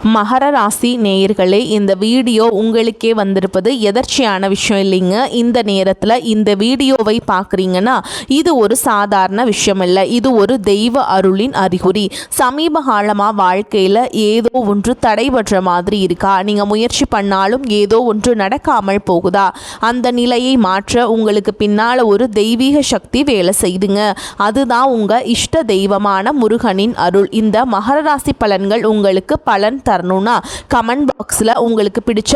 மகர ராசி நேயர்களே, இந்த வீடியோ உங்களுக்கே வந்திருப்பது எதர்ச்சியான விஷயம் இல்லைங்க. இந்த நேரத்தில் இந்த வீடியோவை பார்க்குறீங்கன்னா இது ஒரு சாதாரண விஷயம் இல்லை, இது ஒரு தெய்வ அருளின் அறிகுறி. சமீப காலமாக வாழ்க்கையில் ஏதோ ஒன்று தடைபடுற மாதிரி இருக்கா? நீங்கள் முயற்சி பண்ணாலும் ஏதோ ஒன்று நடக்காமல் போகுதா? அந்த நிலையை மாற்ற உங்களுக்கு பின்னால் ஒரு தெய்வீக சக்தி வேலை செய்துங்க. அதுதான் உங்கள் இஷ்ட தெய்வமான முருகனின் அருள். இந்த மகர ராசி பலன்கள் உங்களுக்கு பலன் தரணும்னா கமெண்ட் பாக்ஸில் உங்களுக்கு பிடிச்ச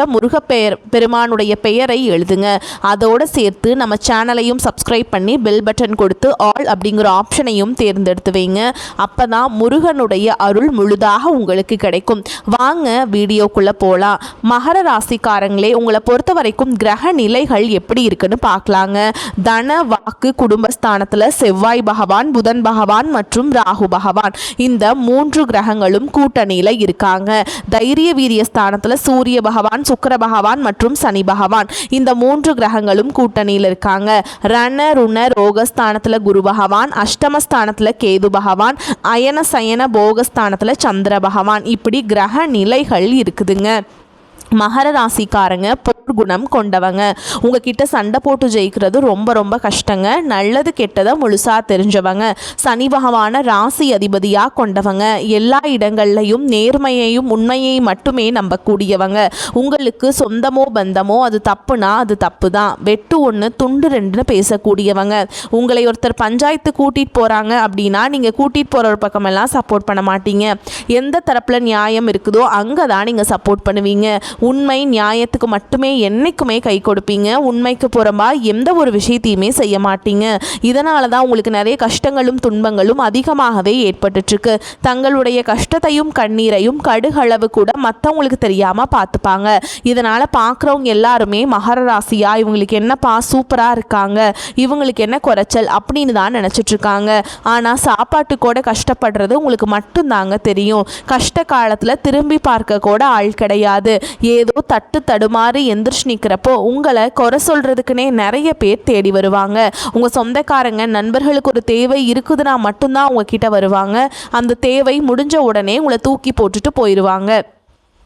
பெருமானுடைய பெயரை எழுதுங்க. அதோடு சேர்த்து நம்ம சேனலையும் சப்ஸ்கிரைப் பண்ணி பெல் பட்டன் கொடுத்து ஆல் அப்படிங்கிற ஆப்ஷனையும் தேர்ந்தெடுத்து வைங்க. அப்போ தான் முருகனுடைய அருள் முழுதாக உங்களுக்கு கிடைக்கும். வாங்க வீடியோக்குள்ளே போகலாம். மகர ராசிக்காரங்களே, உங்களை பொறுத்த வரைக்கும் கிரக நிலைகள் எப்படி இருக்குன்னு பார்க்கலாங்க. தன வாக்கு குடும்பஸ்தானத்தில் செவ்வாய் பகவான், புதன் பகவான் மற்றும் ராகு பகவான், இந்த 3 கிரகங்களும் கூட்டணியில் இருக்காங்க. தைரிய வீரிய ஸ்தானத்தில் சூரிய பகவான், சுக்கிர பகவான் மற்றும் சனி பகவான், இந்த 3 கிரகங்களும் கூட்டணியில் இருக்காங்க. ரண ருண ரோகஸ்தானத்தில் குரு பகவான், அஷ்டமஸ்தானத்தில் கேது பகவான், அயன சயன போகஸ்தானத்தில் சந்திர பகவான், இப்படி கிரக நிலைகள் இருக்குதுங்க. மகர ராசிக்காரங்க போர்க்குணம் கொண்டவங்க. உங்ககிட்ட சண்டை போட்டு ஜெயிக்கிறது ரொம்ப ரொம்ப கஷ்டங்க. நல்லது கெட்டதை முழுசாக தெரிஞ்சவங்க. சனி பகவான ராசி அதிபதியாக கொண்டவங்க. எல்லா இடங்கள்லையும் நேர்மையையும் உண்மையையும் மட்டுமே நம்பக்கூடியவங்க. உங்களுக்கு சொந்தமோ பந்தமோ அது தப்புனா அது தப்பு தான், வெட்டு 1 துண்டு 2ன்னு பேசக்கூடியவங்க. உங்களை ஒருத்தர் பஞ்சாயத்து கூட்டிகிட்டு போகிறாங்க அப்படின்னா நீங்கள் கூட்டிகிட்டு போகிற ஒரு பக்கமெல்லாம் சப்போர்ட் பண்ண மாட்டீங்க. எந்த தரப்பில் நியாயம் இருக்குதோ அங்கே தான் நீங்கள் சப்போர்ட் பண்ணுவீங்க. உண்மை நியாயத்துக்கு மட்டுமே என்னைக்குமே கை கொடுப்பீங்க. உண்மைக்கு புறம்பா எந்த ஒரு விஷயத்தையுமே செய்ய மாட்டீங்க. இதனால தான் உங்களுக்கு நிறைய கஷ்டங்களும் துன்பங்களும் அதிகமாகவே ஏற்பட்டுருக்கு. தங்களுடைய கஷ்டத்தையும் கண்ணீரையும் கடுகளவு கூட மற்றவங்களுக்கு தெரியாமல் பார்த்துப்பாங்க. இதனால் பார்க்குறவங்க எல்லாருமே மகர ராசியா, இவங்களுக்கு என்னப்பா சூப்பராக இருக்காங்க, இவங்களுக்கு என்ன குறைச்சல் அப்படின்னு தான் நினச்சிட்ருக்காங்க. ஆனால் சாப்பாட்டு கூட கஷ்டப்படுறது உங்களுக்கு மட்டும்தாங்க தெரியும். கஷ்ட காலத்தில் திரும்பி பார்க்க கூட ஆள் கிடையாது. ஏதோ தட்டு தடுமாறி எந்திரிச்சு நிற்கிறப்போ உங்களை குறை சொல்கிறதுக்குனே நிறைய பேர் தேடி வருவாங்க. உங்கள் சொந்தக்காரங்க நண்பர்களுக்கு ஒரு தேவை இருக்குதுன்னா மட்டும்தான் உங்ககிட்ட வருவாங்க. அந்த தேவை முடிஞ்ச உடனே உங்களை தூக்கி போட்டுட்டு போயிடுவாங்க.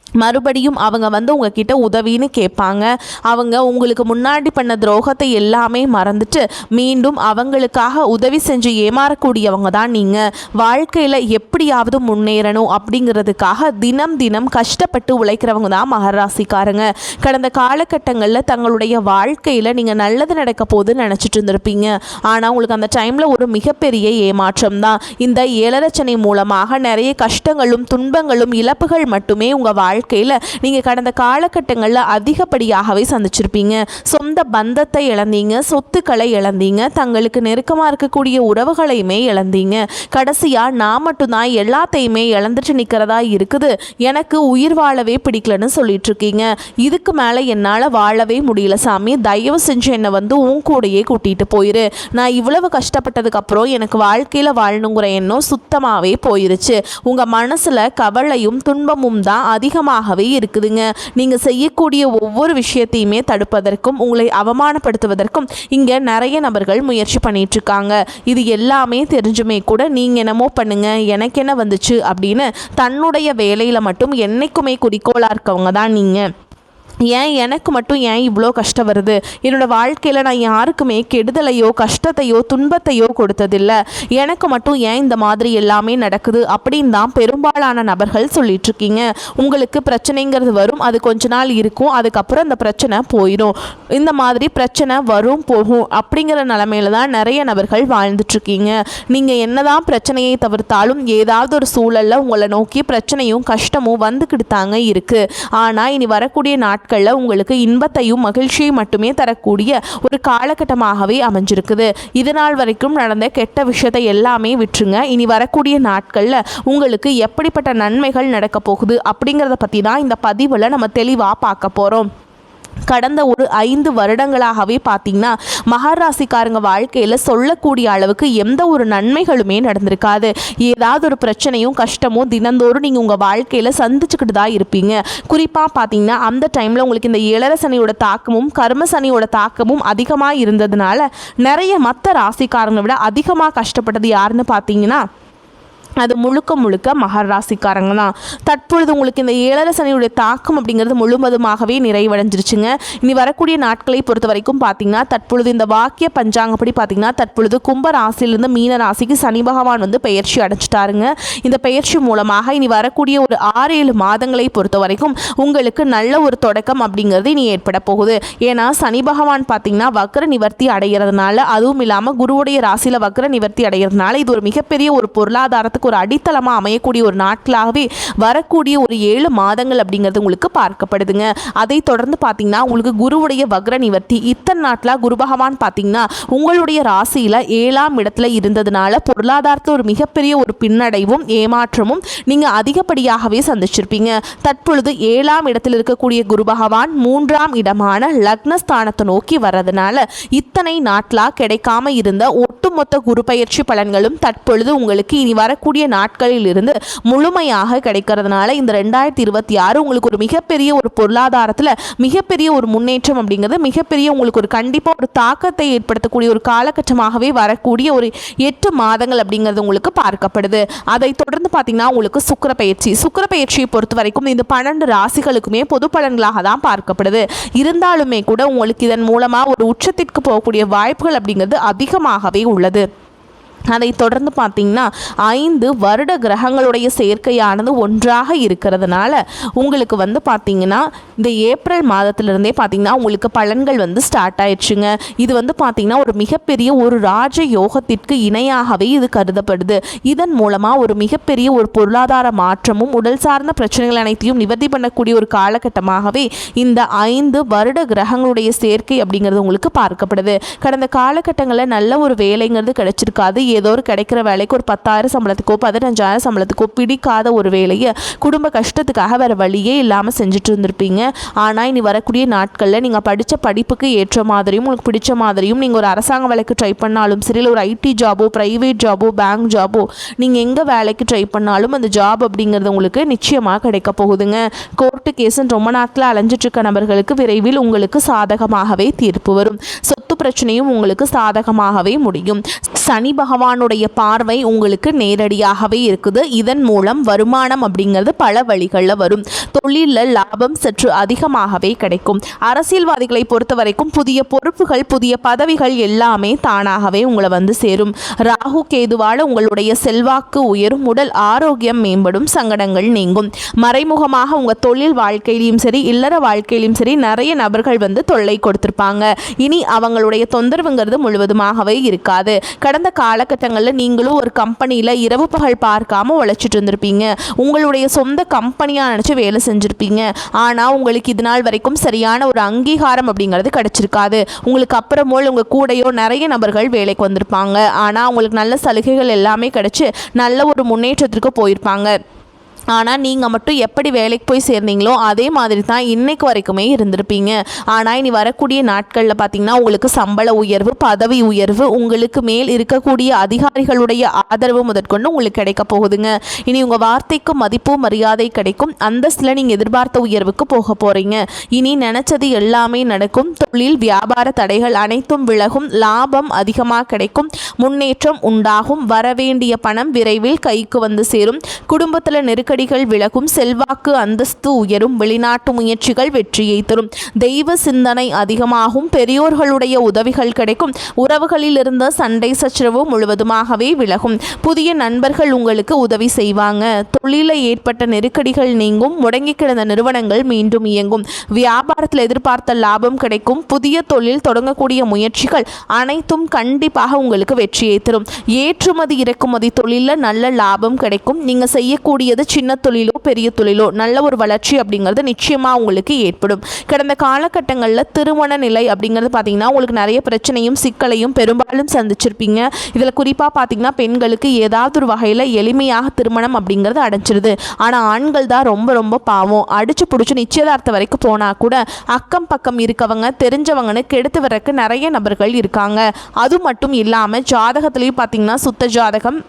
மறுபடியும் அவங்க உங்ககிட்ட உதவின்னு கேட்பாங்க. அவங்க உங்களுக்கு முன்னாடி பண்ண துரோகத்தை எல்லாமே மறந்துட்டு மீண்டும் அவங்களுக்காக உதவி செஞ்சு ஏமாறக்கூடியவங்க தான் நீங்கள். வாழ்க்கையில் எப்படியாவது முன்னேறணும் அப்படிங்கிறதுக்காக தினம் தினம் கஷ்டப்பட்டு உழைக்கிறவங்க தான் மகராசிக்காரங்க. கடந்த காலகட்டங்களில் தங்களுடைய வாழ்க்கையில் நீங்கள் நல்லது நடக்க போகுதுன்னு நினச்சிட்டு இருந்திருப்பீங்க. ஆனால் உங்களுக்கு அந்த டைமில் ஒரு மிகப்பெரிய ஏமாற்றம் தான். இந்த ஏழரச்சனை மூலமாக நிறைய கஷ்டங்களும் துன்பங்களும் இழப்புகள் மட்டுமே உங்கள் வாழ்க்கையில் நீங்கள் கடந்த காலகட்டங்களில் அதிகப்படியாகவே சந்திச்சிருப்பீங்க. சொந்த பந்தத்தை இழந்தீங்க, சொத்துக்களை இழந்தீங்க, தங்களுக்கு நெருக்கமாக இருக்கக்கூடிய உறவுகளையுமே இழந்தீங்க. கடைசியாக நான் மட்டும்தான் எல்லாத்தையுமே இழந்துட்டு நிற்கிறதா இருக்குது, எனக்கு உயிர் வாழவே பிடிக்கலன்னு சொல்லிட்டு இருக்கீங்க. இதுக்கு மேலே என்னால் வாழவே முடியல சாமி, தயவு செஞ்சு என்னை உன் கூடையே கூட்டிகிட்டு போயிரு. நான் இவ்வளவு கஷ்டப்பட்டதுக்கப்புறம் எனக்கு வாழ்க்கையில் வாழணுங்கிற எண்ணம் சுத்தமாகவே போயிருச்சு. உங்கள் மனசில் கவலையும் துன்பமும் தான் அதிகமாகவே இருக்குதுங்க. நீங்க செய்யக்கூடிய ஒவ்வொரு விஷயத்தையுமே தடுப்பதற்கும் உங்களை அவமானப்படுத்துவதற்கும் இங்க நிறைய நபர்கள் முயற்சி பண்ணிட்டு இருக்காங்க. இது எல்லாமே தெரிஞ்சுமே கூட நீங்க என்னமோ பண்ணுங்க, எனக்கு என்ன வந்துச்சு அப்படின்னு தன்னுடைய வேலையில மட்டும் என்னைக்குமே குறிக்கோளா இருக்கவங்க தான் நீங்க. ஏன் எனக்கு மட்டும் ஏன் இவ்வளோ கஷ்டம் வருது? என்னோடய வாழ்க்கையில் நான் யாருக்குமே கெடுதலையோ கஷ்டத்தையோ துன்பத்தையோ கொடுத்ததில்லை, எனக்கு மட்டும் ஏன் இந்த மாதிரி எல்லாமே நடக்குது அப்படின்னு தான் பெரும்பாலான நபர்கள் சொல்லிகிட்ருக்கீங்க. உங்களுக்கு பிரச்சனைங்கிறது வரும், அது கொஞ்ச நாள் இருக்கும், அதுக்கப்புறம் அந்த பிரச்சனை போயிடும். இந்த மாதிரி பிரச்சனை வரும் போகும் அப்படிங்கிற நிலமையில தான் நிறைய நபர்கள் வாழ்ந்துட்டுருக்கீங்க. நீங்கள் என்ன தான் பிரச்சனையை தவிர்த்தாலும் ஏதாவது ஒரு சூழலில் உங்களை நோக்கி பிரச்சனையும் கஷ்டமும் வந்துக்கிட்டு தாங்க இருக்குது. ஆனால் இனி வரக்கூடிய நாட்கள் உங்களுக்கு இன்பத்தையும் மகிழ்ச்சியை மட்டுமே தரக்கூடிய ஒரு காலகட்டமாகவே அமைஞ்சிருக்குது. இதனால் வரைக்கும் நடந்த கெட்ட விஷயத்தை எல்லாமே விட்டுருங்க. இனி வரக்கூடிய நாட்களில் உங்களுக்கு எப்படிப்பட்ட நன்மைகள் நடக்க போகுது அப்படிங்கிறத பற்றி தான் இந்த பதிவில் நம்ம தெளிவாக பார்க்க போகிறோம். கடந்த ஒரு 5 வருடங்களாகவே பார்த்தீங்கன்னா மகர ராசிக்காரங்க வாழ்க்கையில் சொல்லக்கூடிய அளவுக்கு எந்த ஒரு நன்மைகளுமே நடந்திருக்காது. ஏதாவது ஒரு பிரச்சனையும் கஷ்டமும் தினந்தோறும் நீங்கள் உங்கள் வாழ்க்கையில் சந்திச்சுக்கிட்டு தான் இருப்பீங்க. குறிப்பாக பார்த்தீங்கன்னா அந்த டைமில் உங்களுக்கு இந்த ஏழரை சனியோட தாக்கமும் கர்ம சனியோட தாக்கமும் அதிகமாக இருந்ததுனால நிறைய மற்ற ராசிக்காரங்களை விட அதிகமாக கஷ்டப்பட்டது யாருன்னு பார்த்தீங்கன்னா அது முழுக்க முழுக்க மகர ராசிக்காரங்க தான். தற்பொழுது உங்களுக்கு இந்த 7 சனியுடைய தாக்கம் அப்படிங்கிறது முழுவதுமாகவே நிறைவடைஞ்சிருச்சுங்க. இனி வரக்கூடிய நாட்களை பொறுத்த வரைக்கும் பார்த்தீங்கன்னா தற்பொழுது இந்த வாக்கிய பஞ்சாங்கப்படி பார்த்தீங்கன்னா தற்பொழுது கும்ப ராசியிலிருந்து மீன ராசிக்கு சனி பகவான் வந்து பெயர்ச்சி அடைச்சிட்டாருங்க. இந்த பெயர்ச்சி மூலமாக இனி வரக்கூடிய ஒரு 6-7 மாதங்களை பொறுத்த வரைக்கும் உங்களுக்கு நல்ல ஒரு தொடக்கம் அப்படிங்கிறது இனி ஏற்பட போகுது. ஏன்னா சனி பகவான் பார்த்தீங்கன்னா வக்ர நிவர்த்தி அடைகிறதுனால, அதுவும் இல்லாமல் குருவுடைய ராசியில் வக்ர நிவர்த்தி அடைகிறதுனால இது ஒரு மிகப்பெரிய ஒரு பொருளாதாரத்துக்கு ஒரு அடித்தளமாக அமையக்கூடிய ஒரு நாட்களாகவே வரக்கூடிய ஒரு 7 மாதங்கள் அப்படிங்கிறது உங்களுக்கு பார்க்கப்படுதுங்க. அதை தொடர்ந்து பார்த்தீங்கன்னா உங்களுக்கு குருவுடைய வக்ர நிவர்த்தி இத்தனை நாட்களாக குரு பகவான் பார்த்தீங்கன்னா உங்களுடைய ராசியில் 7ஆம் இடத்துல இருந்ததுனால பொருளாதாரத்தில் ஒரு மிகப்பெரிய ஒரு பின்னடைவும் ஏமாற்றமும் நீங்கள் அதிகப்படியாகவே சந்திச்சிருப்பீங்க. தற்பொழுது 7ஆம் இடத்தில் இருக்கக்கூடிய குரு பகவான் 3ஆம் இடமான லக்னஸ்தானத்தை நோக்கி வர்றதுனால இத்தனை நாட்களாக கிடைக்காம இருந்த ஒட்டுமொத்த குரு பயிற்சி பலன்களும் தற்பொழுது உங்களுக்கு இனி வரக்கூடிய நாட்களில் இருந்து முழுமையாக கிடைக்கிறதுனால இந்த 2026 உங்களுக்கு ஒரு மிகப்பெரிய ஒரு பொருளாதாரத்தில் மிகப்பெரிய ஒரு முன்னேற்றம் அப்படிங்கிறது மிகப்பெரிய உங்களுக்கு ஒரு கண்டிப்பாக ஒரு தாக்கத்தை ஏற்படுத்தக்கூடிய ஒரு காலகட்டமாகவே வரக்கூடிய ஒரு 8 மாதங்கள் அப்படிங்கிறது உங்களுக்கு பார்க்கப்படுது. அதை தொடர்ந்து பார்த்தீங்கன்னா உங்களுக்கு சுக்கிர பயிற்சியை பொறுத்த வரைக்கும் இந்த 12 ராசிகளுக்குமே பொது பலன்களாக தான் பார்க்கப்படுது. இருந்தாலுமே கூட உங்களுக்கு இதன் மூலமாக ஒரு உச்சத்திற்கு போகக்கூடிய வாய்ப்புகள் அப்படிங்கிறது அதிகமாகவே உள்ளது. அதை தொடர்ந்து பார்த்தீங்கன்னா 5 வருட கிரகங்களுடைய சேர்க்கையானது ஒன்றாக இருக்கிறதுனால உங்களுக்கு வந்து பார்த்தீங்கன்னா இந்த ஏப்ரல் மாதத்திலிருந்தே பார்த்தீங்கன்னா உங்களுக்கு பலன்கள் வந்து ஸ்டார்ட் ஆயிடுச்சுங்க. இது வந்து பார்த்தீங்கன்னா ஒரு மிகப்பெரிய ஒரு ராஜ யோகத்திற்கு இணையாகவே இது கருதப்படுது. இதன் மூலமாக ஒரு மிகப்பெரிய ஒரு பொருளாதார மாற்றமும் உடல் சார்ந்த பிரச்சனைகள் அனைத்தையும் நிவர்த்தி பண்ணக்கூடிய ஒரு காலகட்டமாகவே இந்த 5 வருட கிரகங்களுடைய சேர்க்கை அப்படிங்கிறது உங்களுக்கு பார்க்கப்படுது. கடந்த காலகட்டங்களில் நல்ல ஒரு வேலைங்கிறது கிடைச்சிருக்காது. ஏதோ ஒரு கிடைக்கிற வேலைக்கு ஒரு 10,000 சம்பளத்துக்கோ 15,000 சம்பளத்துக்கோ பிடிக்காத ஒரு வேலையை குடும்ப கஷ்டத்துக்காக வேறு வழியே இல்லாமல் செஞ்சுட்டு இருந்திருப்பீங்க. ஆனால் இனி வரக்கூடிய நாட்களில் நீங்கள் படித்த படிப்புக்கு ஏற்ற மாதிரியும் உங்களுக்கு பிடிச்ச மாதிரியும் நீங்கள் ஒரு அரசாங்க வேலைக்கு ட்ரை பண்ணாலும் சரி, இல்லை ஒரு ஐடி ஜாபோ ப்ரைவேட் ஜாபோ பேங்க் ஜாபோ நீங்கள் எங்கே வேலைக்கு ட்ரை பண்ணாலும் அந்த ஜாப் அப்படிங்கிறது உங்களுக்கு நிச்சயமாக கிடைக்க போகுதுங்க. கோர்ட்டு கேஸுன்னு ரொம்ப நாட்களில் அலைஞ்சிட்ருக்க நபர்களுக்கு விரைவில் உங்களுக்கு சாதகமாகவே தீர்ப்பு வரும். சொத்து பிரச்சனையும் உங்களுக்கு சாதகமாகவே முடியும். சனி பகவானுடைய பார்வை உங்களுக்கு நேரடியாகவே இருக்குது. இதன் மூலம் வருமானம் அப்படிங்கிறது பல வழிகளில் வரும். தொழிலில் லாபம் சற்று அதிகமாகவே கிடைக்கும். அரசியல்வாதிகளை பொறுத்த வரைக்கும் புதிய பொறுப்புகள் புதிய பதவிகள் எல்லாமே தானாகவே உங்களை வந்து சேரும். ராகு கேதுவால் உங்களுடைய செல்வாக்கு உயரும், உடல் ஆரோக்கியம் மேம்படும், சங்கடங்கள் நீங்கும். மறைமுகமாக உங்கள் தொழில் வாழ்க்கையிலையும் சரி இல்லற வாழ்க்கையிலையும் சரி நிறைய நபர்கள் வந்து தொல்லை கொடுத்துருப்பாங்க. இனி அவங்களுடைய தொந்தரவுங்கிறது முழுவதுமாகவே இருக்காது. கடந்த காலகட்டங்களில் நீங்களும் ஒரு கம்பெனியில் இரவு பகல் பார்க்காம உழைச்சிட்டு இருந்திருப்பீங்க. உங்களுடைய சொந்த கம்பெனியாக நினச்சி வேலை செஞ்சுருப்பீங்க. ஆனால் உங்களுக்கு இது நாள் வரைக்கும் சரியான ஒரு அங்கீகாரம் அப்படிங்கிறது கிடச்சிருக்காது. உங்களுக்கு அப்புறமோல் உங்கள் கூடையோ நிறைய நபர்கள் வேலைக்கு வந்திருப்பாங்க. ஆனால் உங்களுக்கு நல்ல சலுகைகள் எல்லாமே கிடச்சி நல்ல ஒரு முன்னேற்றத்திற்கு போயிருப்பாங்க. ஆனால் நீங்கள் மட்டும் எப்படி வேலைக்கு போய் சேர்ந்தீங்களோ அதே மாதிரி தான் இன்னைக்கு வரைக்குமே இருந்திருப்பீங்க. ஆனால் இனி வரக்கூடிய நாட்களில் பார்த்தீங்கன்னா உங்களுக்கு சம்பள உயர்வு, பதவி உயர்வு, உங்களுக்கு மேல் இருக்கக்கூடிய அதிகாரிகளுடைய ஆதரவு முதற்கொண்டு உங்களுக்கு கிடைக்க போகுதுங்க. இனி உங்கள் வார்த்தைக்கு மதிப்பு மரியாதை கிடைக்கும். அந்தஸ்தில் நீங்கள் எதிர்பார்த்த உயர்வுக்கு போக போகிறீங்க. இனி நினச்சது எல்லாமே நடக்கும். தொழில் வியாபார தடைகள் அனைத்தும் விலகும். லாபம் அதிகமாக கிடைக்கும். முன்னேற்றம் உண்டாகும். வரவேண்டிய பணம் விரைவில் கைக்கு வந்து சேரும். குடும்பத்தில் நெருக்கடிகள் விலகும். செல்வாக்கு அந்தஸ்து உயரும். வெளிநாட்டு முயற்சிகள் வெற்றியை தரும். தெய்வ சிந்தனை அதிகமாகும். பெரியோர்களுடைய உதவிகள் கிடைக்கும். உறவுகளில் இருந்த சண்டை சச்சரவு முழுவதுமாகவே விலகும். புதிய நண்பர்கள் உங்களுக்கு உதவி செய்வாங்க. தொழிலில் ஏற்பட்ட நெருக்கடிகள் நீங்கும். முடங்கி கிடந்த நிறுவனங்கள் மீண்டும் இயங்கும். வியாபாரத்தில் எதிர்பார்த்த லாபம் கிடைக்கும். புதிய தொழில் தொடங்கக்கூடிய முயற்சிகள் அனைத்தும் கண்டிப்பாக உங்களுக்கு வெற்றியை தரும். ஏற்றுமதி இறக்குமதி தொழிலில் நல்ல லாபம் கிடைக்கும். நீங்கள் செய்யக்கூடியது சின்ன தொழிலோ பெரிய தொழிலோ நல்ல ஒரு வளர்ச்சி அப்படிங்கிறது நிச்சயமாக உங்களுக்கு ஏற்படும். கடந்த காலகட்டங்களில் திருமண நிலை அப்படிங்கிறது பார்த்தீங்கன்னா உங்களுக்கு நிறைய பிரச்சனையும் சிக்கலையும் பெரும்பாலும் சந்திச்சிருப்பீங்க. இதில் குறிப்பாக பார்த்தீங்கன்னா பெண்களுக்கு ஏதாவது ஒரு வகையில் எளிமையாக திருமணம் அப்படிங்கிறது அடைஞ்சிருது. ஆனால் ஆண்கள் தான் ரொம்ப ரொம்ப பாவம். அடிச்சு பிடிச்சி நிச்சயதார்த்தம் வரைக்கும் போனால் கூட அக்கம் பக்கம் இருக்கவங்க தெரிஞ்சவங்கன்னு கெடுத்து வரக்கு நிறைய நபர்கள் இருக்காங்க. அது மட்டும் இல்லாமல் ஜாதகத்துலேயும் பார்த்தீங்கன்னா சுத்த ஜாதகம்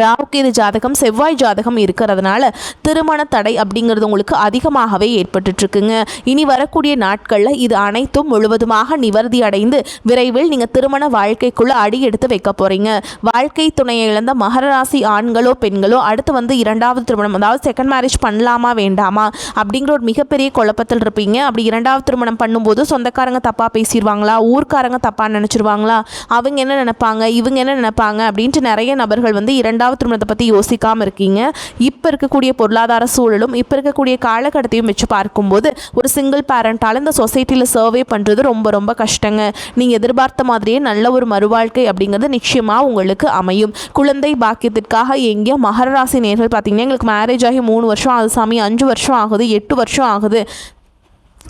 ராகுகேது ஜாதகம் செவ்வாய் ஜாதகம் இருக்கிறதுனால திருமண தடை அப்படிங்கிறது உங்களுக்கு அதிகமாகவே ஏற்பட்டுருக்குங்க. இனி வரக்கூடிய நாட்களில் இது அனைத்தும் முழுவதுமாக நிவர்த்தி அடைந்து விரைவில் நீங்கள் திருமண வாழ்க்கைக்குள்ளே அடி எடுத்து வைக்க போகிறீங்க. வாழ்க்கை துணையை இழந்த மகர ராசி ஆண்களோ பெண்களோ அடுத்து இரண்டாவது திருமணம், அதாவது செகண்ட் மேரேஜ் பண்ணலாமா வேண்டாமா அப்படிங்கிற ஒரு மிகப்பெரிய குழப்பத்தில் இருப்பீங்க. அப்படி இரண்டாவது திருமணம் பண்ணும்போது சொந்தக்காரங்க தப்பாக பேசிடுவாங்களா, ஊர்க்காரங்க தப்பாக நினச்சிருவாங்களா, அவங்க என்ன நினைப்பாங்க, இவங்க என்ன நினைப்பாங்க அப்படின்ட்டு நிறைய நபர்கள் இரண்டாவது திருமணத்தை பற்றி யோசிக்காமல் இருக்கீங்க. இப்போ இருக்கக்கூடிய பொருளாதார சூழலும் இப்போ இருக்கக்கூடிய காலகட்டத்தையும் வச்சு பார்க்கும்போது ஒரு சிங்கிள் பேரண்டால் இந்த சொசைட்டியில் சர்வே பண்ணுறது ரொம்ப ரொம்ப கஷ்டங்க. நீங்கள் எதிர்பார்த்த மாதிரியே நல்ல ஒரு மறுவாழ்க்கை அப்படிங்கிறது நிச்சயமாக உங்களுக்கு அமையும். குழந்தை பாக்கியத்திற்காக எங்கேயோ மகர ராசி நேர்கள் பார்த்தீங்கன்னா எங்களுக்கு மேரேஜ் ஆகி 3 வருஷம் ஆகுது சாமி, 5 வருஷம் ஆகுது, 8 வருஷம் ஆகுது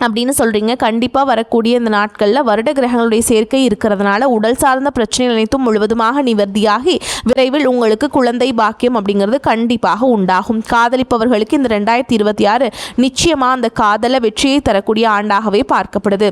அப்படின்னு சொல்கிறீங்க. கண்டிப்பாக வரக்கூடிய இந்த நாட்களில் வருட கிரகங்களுடைய சேர்க்கை இருக்கிறதுனால உடல் சார்ந்த பிரச்சனைகள் அனைத்தும் முழுவதுமாக நிவர்த்தியாகி விரைவில் உங்களுக்கு குழந்தை பாக்கியம் அப்படிங்கிறது கண்டிப்பாக உண்டாகும். காதலிப்பவர்களுக்கு இந்த 2026 நிச்சயமாக அந்த காதலை வெற்றியை தரக்கூடிய ஆண்டாகவே பார்க்கப்படுது.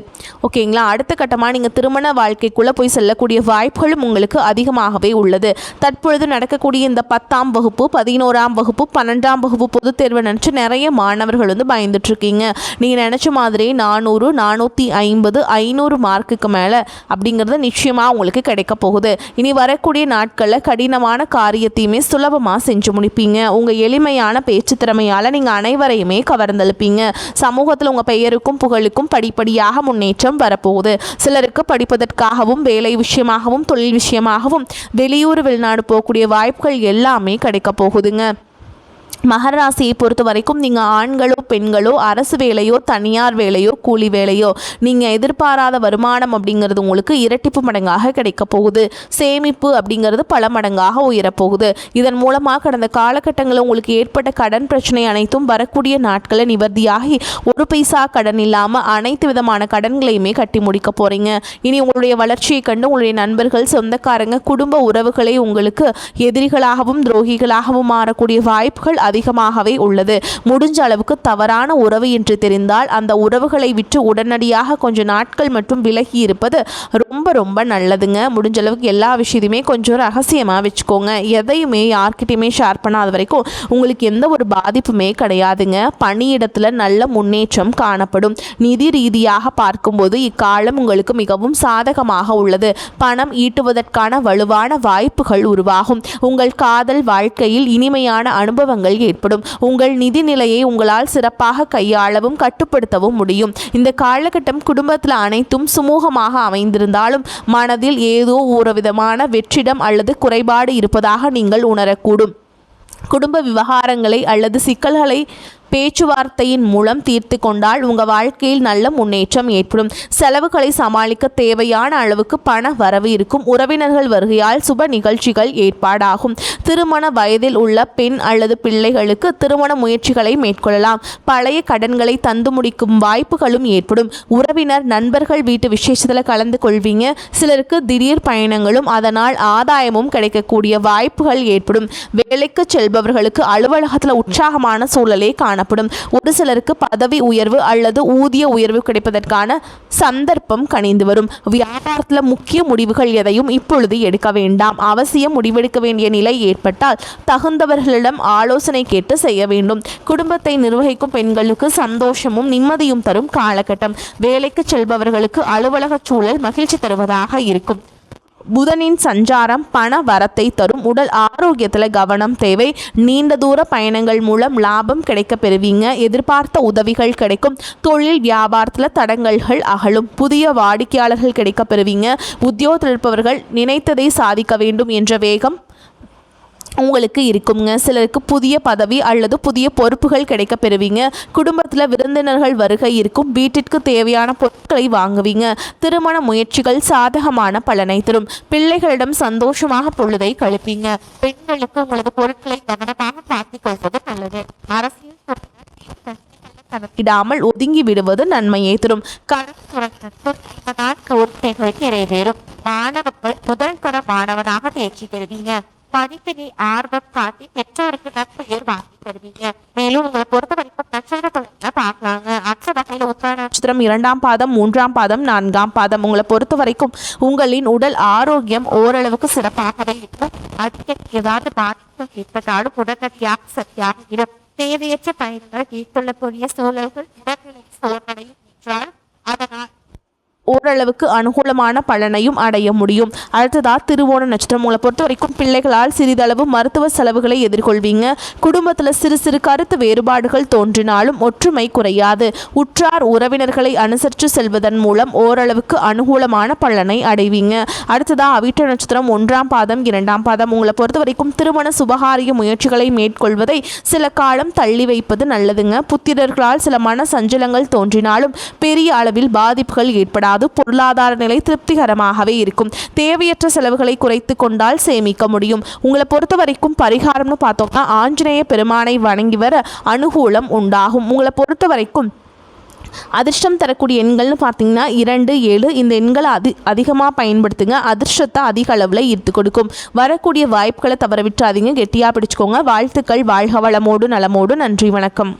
ஓகேங்களா. அடுத்த கட்டமாக நீங்கள் திருமண வாழ்க்கைக்குள்ளே போய் செல்லக்கூடிய வாய்ப்புகளும் உங்களுக்கு அதிகமாகவே உள்ளது. தற்பொழுது நடக்கக்கூடிய இந்த 10ஆம் வகுப்பு, 11ஆம் வகுப்பு, 12ஆம் வகுப்பு பொதுத் தேர்வை நினச்சி நிறைய மாணவர்கள் பயந்துட்டுருக்கீங்க. நீங்கள் நினச்ச மாதிரி 400, 450, 500 மார்க்குக்கு மேலே அப்படிங்கிறது நிச்சயமாக உங்களுக்கு கிடைக்க போகுது. இனி வரக்கூடிய நாட்களில் கடினமான காரியத்தையுமே சுலபமாக செஞ்சு முடிப்பீங்க. உங்கள் எளிமையான பேச்சு திறமையால் நீங்கள் அனைவரையுமே கவர்ந்தெழுப்பீங்க. சமூகத்தில் உங்கள் பெயருக்கும் புகழுக்கும் படிப்படியாக முன்னேற்றம் வரப்போகுது. சிலருக்கு படிப்பதற்காகவும் வேலை விஷயமாகவும் தொழில் விஷயமாகவும் வெளியூர் வெளிநாடு போகக்கூடிய வாய்ப்புகள் எல்லாமே கிடைக்க போகுதுங்க. மகர ராசியை பொறுத்த வரைக்கும் நீங்கள் ஆண்களோ பெண்களோ அரசு வேலையோ தனியார் வேலையோ கூலி வேலையோ நீங்கள் எதிர்பாராத வருமானம் அப்படிங்கிறது உங்களுக்கு இரட்டிப்பு மடங்காக கிடைக்க போகுது. சேமிப்பு அப்படிங்கிறது பல மடங்காக உயரப்போகுது. இதன் மூலமாக கடந்த காலகட்டங்களில் உங்களுக்கு ஏற்பட்ட கடன் பிரச்சனை அனைத்தும் வரக்கூடிய நாட்களில் நிவர்த்தியாகி ஒரு பைசா கடன் இல்லாமல் அனைத்து விதமான கடன்களையுமே கட்டி முடிக்க போகிறீங்க. இனி உங்களுடைய வளர்ச்சியை கண்டு உங்களுடைய நண்பர்கள், சொந்தக்காரங்க, குடும்ப உறவுகளை உங்களுக்கு எதிரிகளாகவும் துரோகிகளாகவும் மாறக்கூடிய வாய்ப்புகள் அதிகமாகவே உள்ளது. முடிஞ்ச அளவுக்கு தவறான உறவு என்று தெரிந்தால் அந்த உறவுகளை விட்டு உடனடியாக கொஞ்சம் நாட்கள் மற்றும் விலகி இருப்பது ரொம்ப ரொம்ப நல்லதுங்க. முடிஞ்ச அளவுக்கு எல்லா விஷயத்தையுமே கொஞ்சம் ரகசியமாக வச்சுக்கோங்க. எதையுமே யார்கிட்டையுமே ஷேர் பண்ணாத வரைக்கும் உங்களுக்கு எந்த ஒரு பாதிப்புமே கிடையாதுங்க. பணியிடத்தில் நல்ல முன்னேற்றம் காணப்படும். நிதி ரீதியாக பார்க்கும்போது இக்காலம் உங்களுக்கு மிகவும் சாதகமாக உள்ளது. பணம் ஈட்டுவதற்கான வலுவான வாய்ப்புகள் உருவாகும். உங்கள் காதல் வாழ்க்கையில் இனிமையான அனுபவங்கள் ஏற்படும். உங்கள் நிதி நிலையை உங்களால் சிறப்பாக கையாளவும் கட்டுப்படுத்தவும் முடியும். இந்த காலகட்டம் குடும்பத்தில் அனைத்தும் சுமூகமாக அமைந்திருந்தாலும் மனதில் ஏதோ ஒரு விதமான வெற்றிடம் அல்லது குறைபாடு இருப்பதாக நீங்கள் உணரக்கூடும். குடும்ப விவகாரங்களை அல்லது சிக்கல்களை பேச்சுவார்த்தையின் மூலம் தீர்த்து கொண்டால் உங்கள் வாழ்க்கையில் நல்ல முன்னேற்றம் ஏற்படும். செலவுகளை சமாளிக்க தேவையான அளவுக்கு பண வரவு இருக்கும். உறவினர்கள் வருகையால் சுப நிகழ்ச்சிகள் ஏற்பாடாகும். திருமண வயதில் உள்ள பெண் அல்லது பிள்ளைகளுக்கு திருமண முயற்சிகளை மேற்கொள்ளலாம். பழைய கடன்களை தந்து முடிக்கும் வாய்ப்புகளும் ஏற்படும். உறவினர் நண்பர்கள் வீட்டு விசேஷத்தில் கலந்து கொள்வீங்க. சிலருக்கு திடீர் பயணங்களும் அதனால் ஆதாயமும் கிடைக்கக்கூடிய வாய்ப்புகள் ஏற்படும். வேலைக்கு செல்பவர்களுக்கு அலுவலகத்தில் உற்சாகமான சூழலே காணப்படும். ஒரு சிலருக்கு பதவி உயர்வு அல்லது ஊதிய உயர்வு கிடைப்பதற்கான சந்தர்ப்பம் கனிந்து வரும். வியாபாரத்தில் முக்கிய முடிவுகள் எதையும் இப்பொழுது எடுக்க வேண்டாம். அவசியம் முடிவெடுக்க வேண்டிய நிலை ஏற்பட்டால் தகுந்தவர்களிடம் ஆலோசனை கேட்டு செய்ய வேண்டும். குடும்பத்தை நிர்வகிக்கும் பெண்களுக்கு சந்தோஷமும் நிம்மதியும் தரும் காலகட்டம். வேலைக்கு செல்பவர்களுக்கு அலுவலக சூழல் மகிழ்ச்சி தருவதாக இருக்கும். புதனின் சஞ்சாரம் பண வரத்தை தரும். உடல் ஆரோக்கியத்தில் கவனம் தேவை. நீண்ட தூர பயணங்கள் மூலம் லாபம் கிடைக்க பெறுவீங்க. எதிர்பார்த்த உதவிகள் கிடைக்கும். தொழில் வியாபாரத்தில் தடங்கல்கள் அகலும். புதிய வாடிக்கையாளர்கள் கிடைக்க பெறுவீங்க. உத்தியோகத்தில் இருப்பவர்கள் நினைத்ததை சாதிக்க வேண்டும் என்ற வேகம் உங்களுக்கு இருக்குங்க. சிலருக்கு புதிய பதவி அல்லது புதிய பொறுப்புகள் கிடைக்க பெறுவீங்க. குடும்பத்தில் விருந்தினர்கள் வருகை இருக்கும். வீட்டிற்கு தேவையான பொருட்களை வாங்குவீங்க. திருமண முயற்சிகள் சாதகமான பலனை தரும். பிள்ளைகளிடம் சந்தோஷமாக பொழுதை கழிப்பீங்க. பெண்களுக்கு உங்களது பொருட்களை கவனமாக பார்த்துக் கொள்வது நல்லது. அரசியல் இடாமல் ஒதுங்கி விடுவது நன்மையை தரும். நிறைவேறும். மாணவர்கள் முதல் தர மாணவனாக தேர்ச்சி பெறுவீங்க. படிப்பினை ஆர்வம் காட்டி பெற்றோருக்கு நற்பெயர் வாங்கி தருவீங்க. மேலும் உங்களை பொறுத்த வரைக்கும் நட்சத்திரத்தை பார்க்கலாங்க. அச்ச வகையில் உத்தர நட்சத்திரம் 2ஆம் பாதம் 3ஆம் பாதம் 4ஆம் பாதம். உங்களை பொறுத்த வரைக்கும் உங்களின் உடல் ஆரோக்கியம் ஓரளவுக்கு சிறப்பாகவே இருக்கும். அதிக ஏதாவது பாதிப்பு ஏற்பட்டாலும் உடனடியாக சரியாக இடம். தேவையற்ற பயன்கள் ஏற்றுள்ளக்கூடிய சூழல்கள் உடல்நிலை சோர்வடையும் என்றால் அதனால் ஓரளவுக்கு அனுகூலமான பலனையும் அடைய முடியும். அடுத்ததா திருவோண நட்சத்திரம். உங்களை பொறுத்த வரைக்கும் பிள்ளைகளால் சிறிதளவு மருத்துவ செலவுகளை எதிர்கொள்வீங்க. குடும்பத்தில் சிறு சிறு கருத்து வேறுபாடுகள் தோன்றினாலும் ஒற்றுமை குறையாது. உற்றார் உறவினர்களை அனுசரித்து செல்வதன் மூலம் ஓரளவுக்கு அனுகூலமான பலனை அடைவீங்க. அடுத்ததா அவிட்ட நட்சத்திரம் 1ஆம் பாதம் 2ஆம் பாதம். உங்களை பொறுத்த வரைக்கும் திருமண சுபகாரிய முயற்சிகளை மேற்கொள்வதை சில காலம் தள்ளி வைப்பது நல்லதுங்க. புத்திரர்களால் சில மன சஞ்சலங்கள் தோன்றினாலும் பெரிய அளவில் பாதிப்புகள் ஏற்படாது. பொருளாதார நிலை திருப்திகரமாகவே இருக்கும். தேவையற்ற செலவுகளை குறைத்து கொண்டால் சேமிக்க முடியும். உங்களை பொறுத்த வரைக்கும் பரிகாரம்னு பார்த்தோம்னா ஆஞ்சநேய பெருமானை வணங்கி வர அனுகூலம் உண்டாகும். உங்களை பொறுத்த வரைக்கும் அதிர்ஷ்டம் தரக்கூடிய எண்கள்னு பார்த்தீங்கன்னா 2, 7 இந்த எண்களை அதிகமாக பயன்படுத்துங்க. அதிர்ஷ்டத்தை அதிக அளவில் ஈர்த்து கொடுக்கும். வரக்கூடிய வாய்ப்புகளை தவற விட்டுறாதீங்க. கெட்டியாக பிடிச்சுக்கோங்க. வாழ்த்துக்கள். வாழ்க வளமோடு நலமோடு. நன்றி, வணக்கம்.